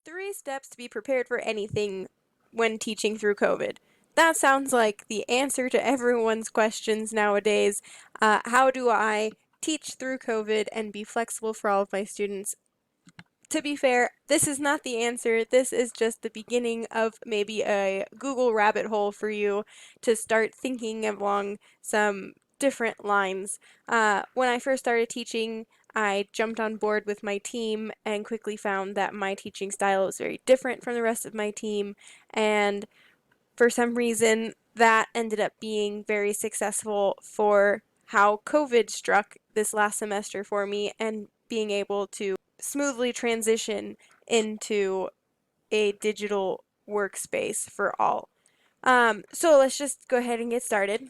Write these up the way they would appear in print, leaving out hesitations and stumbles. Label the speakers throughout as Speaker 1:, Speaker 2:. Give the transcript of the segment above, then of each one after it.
Speaker 1: 3 steps to be prepared for anything when teaching through COVID. That sounds like the answer to everyone's questions nowadays. How do I teach through COVID and be flexible for all of my students? To be fair, this is not the answer. This is just the beginning of maybe a Google rabbit hole for you to start thinking along some different lines. When I first started teaching, I jumped on board with my team and quickly found that my teaching style was very different from the rest of my team, and for some reason that ended up being very successful for how COVID struck this last semester for me and being able to smoothly transition into a digital workspace for all. So let's just go ahead and get started.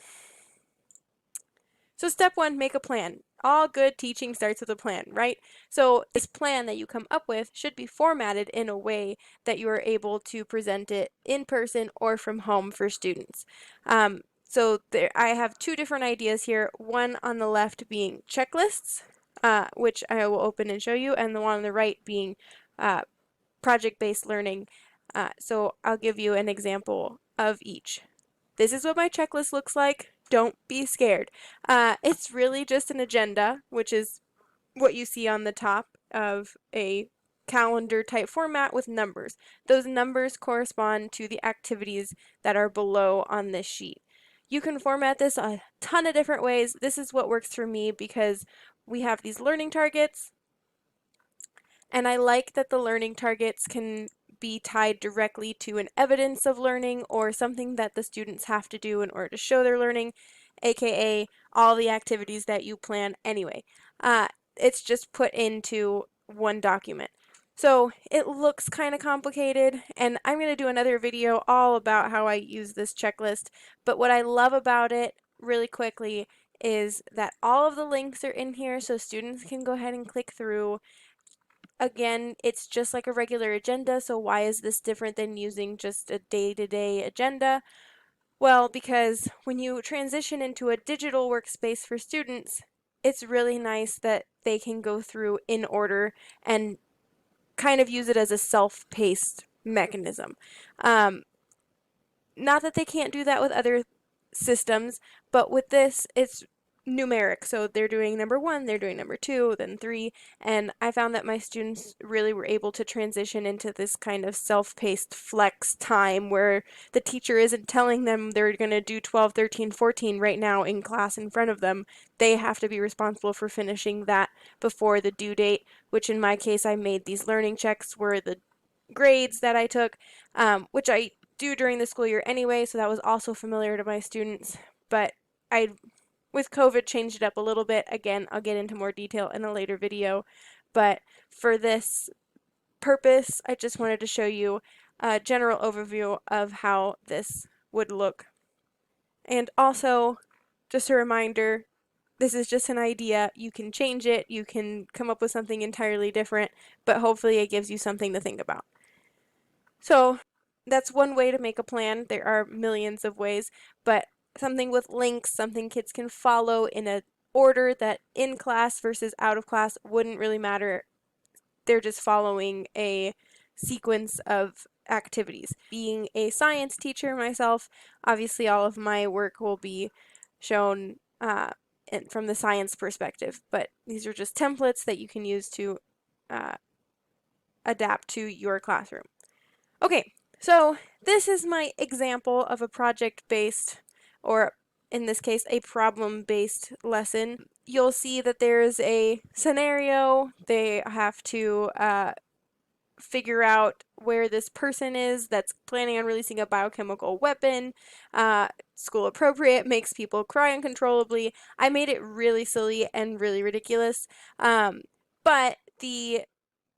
Speaker 1: So step 1, make a plan. All good teaching starts with a plan, right? So this plan that you come up with should be formatted in a way that you are able to present it in person or from home for students. So I have 2 different ideas here, one on the left being checklists, which I will open and show you, and the one on the right being project-based learning. So I'll give you an example of each. This is what my checklist looks like. Don't be scared. It's really just an agenda, which is what you see on the top of a calendar type format with numbers. Those numbers correspond to the activities that are below on this sheet. You can format this a ton of different ways. This is what works for me because we have these learning targets, and I like that the learning targets can be tied directly to an evidence of learning or something that the students have to do in order to show their learning, aka all the activities that you plan anyway. It's just put into one document. So it looks kind of complicated, and I'm going to do another video all about how I use this checklist, but what I love about it really quickly is that all of the links are in here so students can go ahead and click through. Again, it's just like a regular agenda, so why is this different than using just a day-to-day agenda? Well, because when you transition into a digital workspace for students, it's really nice that they can go through in order and kind of use it as a self-paced mechanism. Not that they can't do that with other systems, but with this, it's numeric. So they're doing number 1, they're doing number 2, then 3, and I found that my students really were able to transition into this kind of self-paced flex time where the teacher isn't telling them they're going to do 12, 13, 14 right now in class in front of them. They have to be responsible for finishing that before the due date, which in my case I made these learning checks were the grades that I took, which I do during the school year anyway, so that was also familiar to my students, but I with COVID changed it up a little bit. Again, I'll get into more detail in a later video, but for this purpose, I just wanted to show you a general overview of how this would look. And also, just a reminder, this is just an idea. You can change it, you can come up with something entirely different, but hopefully it gives you something to think about. So that's one way to make a plan. There are millions of ways, but something with links, something kids can follow in an order that in class versus out of class wouldn't really matter. They're just following a sequence of activities. Being a science teacher myself, obviously all of my work will be shown from the science perspective, but these are just templates that you can use to adapt to your classroom. Okay, so this is my example of a project-based, or in this case, a problem-based lesson. You'll see that there's a scenario. They have to figure out where this person is that's planning on releasing a biochemical weapon. School appropriate, makes people cry uncontrollably. I made it really silly and really ridiculous, but the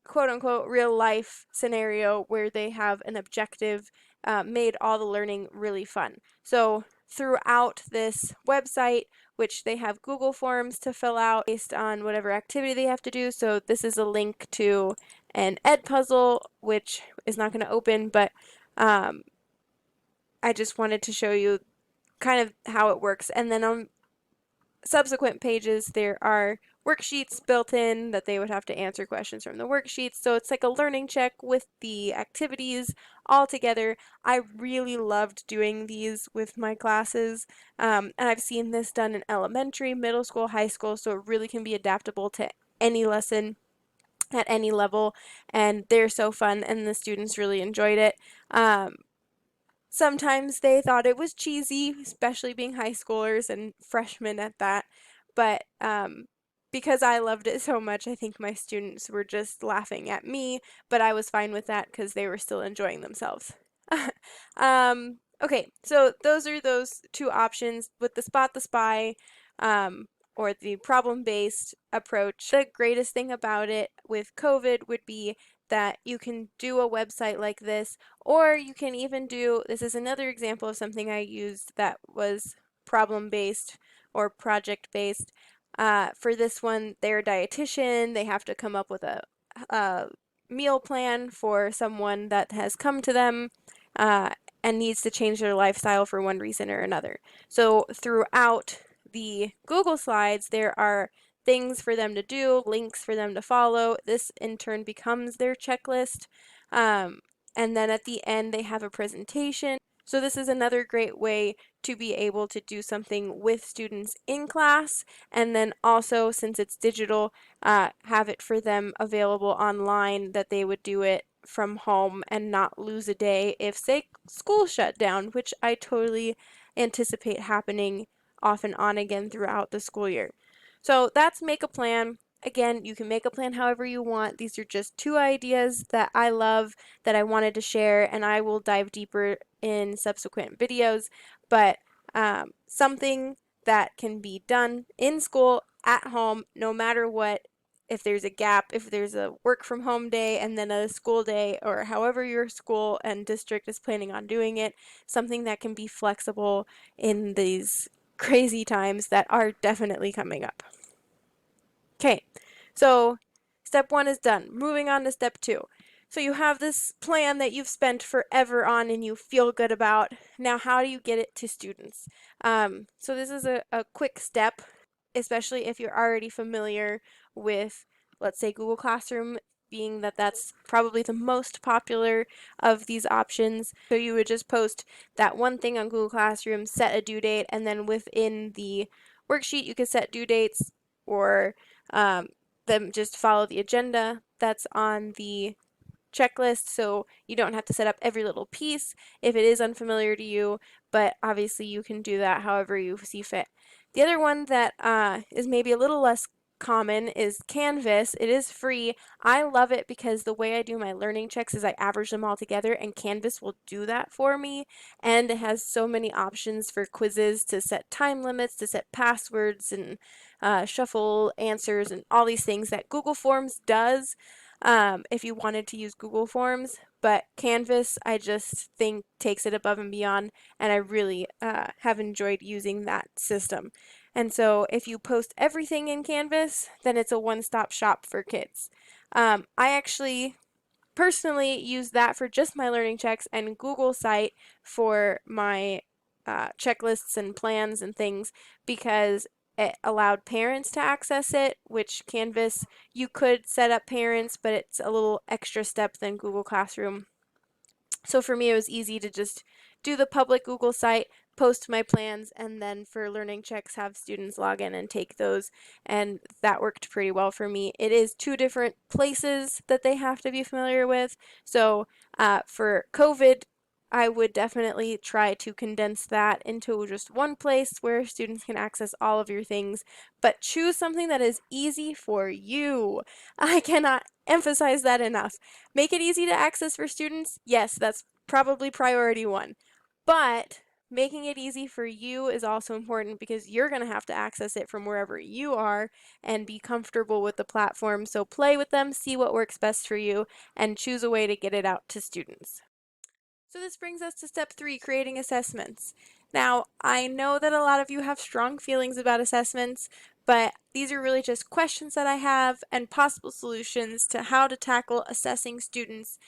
Speaker 1: quote-unquote real life scenario where they have an objective made all the learning really fun. So throughout this website, which they have Google Forms to fill out based on whatever activity they have to do. So this is a link to an ed puzzle, which is not going to open, but I just wanted to show you kind of how it works. And then subsequent pages, there are worksheets built in that they would have to answer questions from the worksheets. So it's like a learning check with the activities all together. I really loved doing these with my classes, and I've seen this done in elementary, middle school, high school, so it really can be adaptable to any lesson at any level, and they're so fun, and the students really enjoyed it. Sometimes they thought it was cheesy, especially being high schoolers and freshmen at that, but because I loved it so much, I think my students were just laughing at me, but I was fine with that because they were still enjoying themselves. Okay, so those are those two options with the Spot the Spy or the problem-based approach. The greatest thing about it with COVID would be that you can do a website like this, or you can even do, this is another example of something I used that was problem-based or project-based. For this one, they're a dietitian. They have to come up with a meal plan for someone that has come to them uh, and needs to change their lifestyle for one reason or another. So throughout the Google Slides, there are things for them to do, links for them to follow. This in turn becomes their checklist. And then at the end, they have a presentation. So this is another great way to be able to do something with students in class, and then also, since it's digital, have it for them available online that they would do it from home and not lose a day if, say, school shut down, which I totally anticipate happening off and on again throughout the school year. So that's make a plan. Again, you can make a plan however you want. These are just two ideas that I love that I wanted to share, and I will dive deeper in subsequent videos. But something that can be done in school, at home, no matter what, if there's a gap, if there's a work from home day and then a school day, or however your school and district is planning on doing it, something that can be flexible in these crazy times that are definitely coming up. Okay, so step one is done. Moving on to step two. So you have this plan that you've spent forever on and you feel good about. Now, how do you get it to students? So this is a quick step, especially if you're already familiar with, let's say, Google Classroom, being that that's probably the most popular of these options. So you would just post that one thing on Google Classroom, set a due date, and then within the worksheet you could set due dates, or then just follow the agenda that's on the checklist, so you don't have to set up every little piece if it is unfamiliar to you, but obviously you can do that however you see fit. The other one that is maybe a little less common is Canvas. It is free. I love it because the way I do my learning checks is I average them all together, and Canvas will do that for me, and it has so many options for quizzes to set time limits, to set passwords, and shuffle answers, and all these things that Google Forms does if you wanted to use Google Forms, but Canvas I just think takes it above and beyond, and I really have enjoyed using that system. And so if you post everything in Canvas, then it's a one-stop shop for kids. I actually personally use that for just my learning checks, and Google Site for my checklists and plans and things, because it allowed parents to access it, which Canvas, you could set up parents, but it's a little extra step than Google Classroom. So for me, it was easy to just do the public Google site, post my plans, and then for learning checks, have students log in and take those. And that worked pretty well for me. It is two different places that they have to be familiar with. So for COVID, I would definitely try to condense that into just one place where students can access all of your things, but choose something that is easy for you. I cannot emphasize that enough. Make it easy to access for students? Yes, that's probably priority one. But making it easy for you is also important because you're going to have to access it from wherever you are and be comfortable with the platform. So play with them, see what works best for you, and choose a way to get it out to students. So this brings us to step three, creating assessments. Now, I know that a lot of you have strong feelings about assessments, but these are really just questions that I have and possible solutions to how to tackle assessing students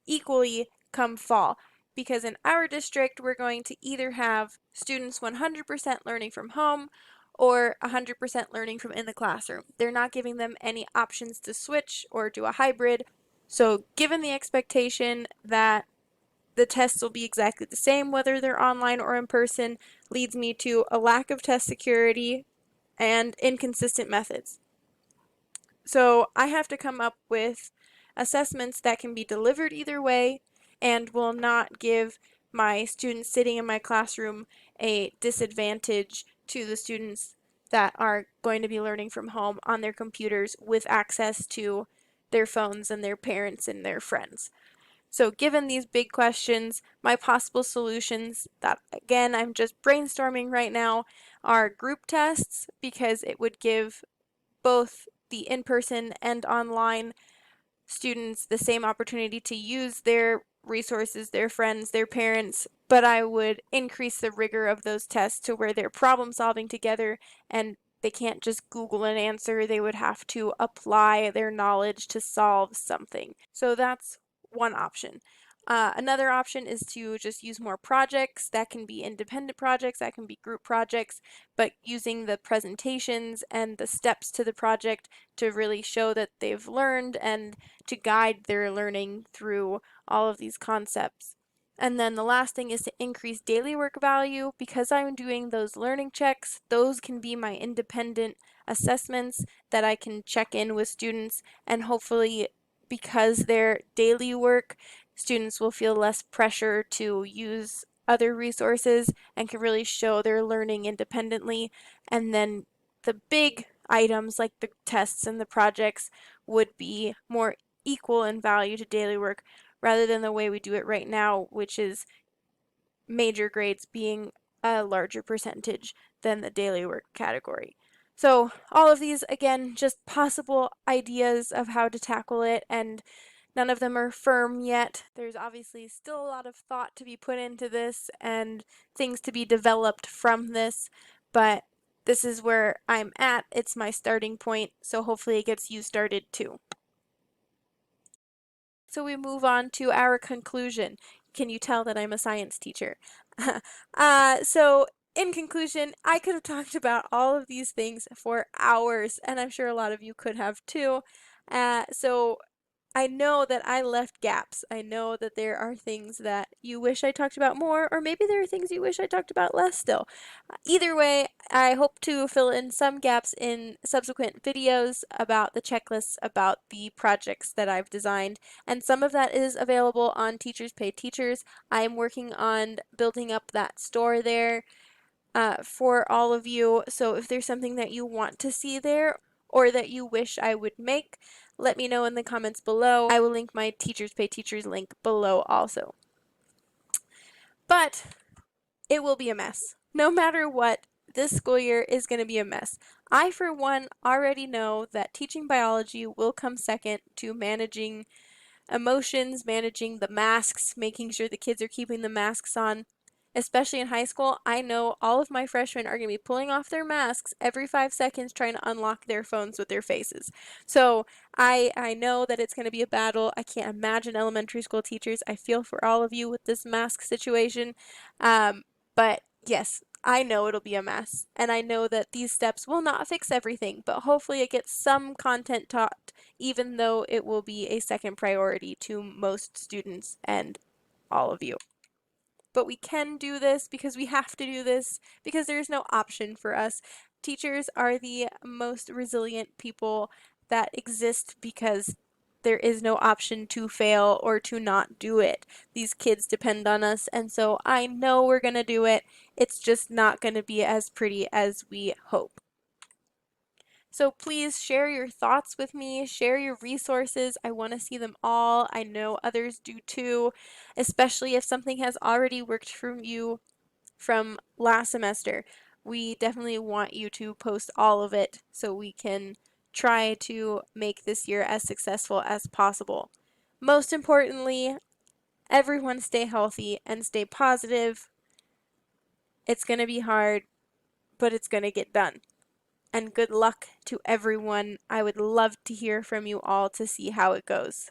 Speaker 1: equally come fall. Because in our district, we're going to either have students 100% learning from home, or 100% learning from in the classroom. They're not giving them any options to switch or do a hybrid. So given the expectation that the tests will be exactly the same whether they're online or in person, leads me to a lack of test security and inconsistent methods. So I have to come up with assessments that can be delivered either way and will not give my students sitting in my classroom a disadvantage to the students that are going to be learning from home on their computers with access to their phones and their parents and their friends. So given these big questions, my possible solutions that, again, I'm just brainstorming right now, are group tests, because it would give both the in-person and online students the same opportunity to use their resources, their friends, their parents, but I would increase the rigor of those tests to where they're problem solving together and they can't just Google an answer. They would have to apply their knowledge to solve something. So that's one option. Another option is to just use more projects. That can be independent projects, that can be group projects, but using the presentations and the steps to the project to really show that they've learned and to guide their learning through all of these concepts. And then the last thing is to increase daily work value. Because I'm doing those learning checks, those can be my independent assessments that I can check in with students, and hopefully because they're daily work, students will feel less pressure to use other resources and can really show their learning independently. And then the big items like the tests and the projects would be more equal in value to daily work rather than the way we do it right now, which is major grades being a larger percentage than the daily work category. So all of these, again, just possible ideas of how to tackle it, and none of them are firm yet. There's obviously still a lot of thought to be put into this and things to be developed from this, but this is where I'm at. It's my starting point, so hopefully it gets you started too. So we move on to our conclusion. Can you tell that I'm a science teacher? So in conclusion, I could have talked about all of these things for hours, and I'm sure a lot of you could have too. So I know that I left gaps. I know that there are things that you wish I talked about more, or maybe there are things you wish I talked about less still. Either way, I hope to fill in some gaps in subsequent videos about the checklists, about the projects that I've designed, and some of that is available on Teachers Pay Teachers. I'm working on building up that store there for all of you, so if there's something that you want to see there or that you wish I would make, let me know in the comments below. I will link my Teachers Pay Teachers link below also. But it will be a mess. No matter what, this school year is going to be a mess. I, for one, already know that teaching biology will come second to managing emotions, managing the masks, making sure the kids are keeping the masks on. Especially in high school, I know all of my freshmen are going to be pulling off their masks every 5 seconds trying to unlock their phones with their faces. So I know that it's going to be a battle. I can't imagine elementary school teachers. I feel for all of you with this mask situation. But yes, I know it'll be a mess. And I know that these steps will not fix everything, but hopefully it gets some content taught, even though it will be a second priority to most students and all of you. But we can do this because we have to do this because there's no option for us. Teachers are the most resilient people that exist because there is no option to fail or to not do it. These kids depend on us, and so I know we're going to do it. It's just not going to be as pretty as we hope. So please share your thoughts with me, share your resources. I want to see them all. I know others do too, especially if something has already worked for you from last semester. We definitely want you to post all of it so we can try to make this year as successful as possible. Most importantly, everyone stay healthy and stay positive. It's going to be hard, but it's going to get done. And good luck to everyone. I would love to hear from you all to see how it goes.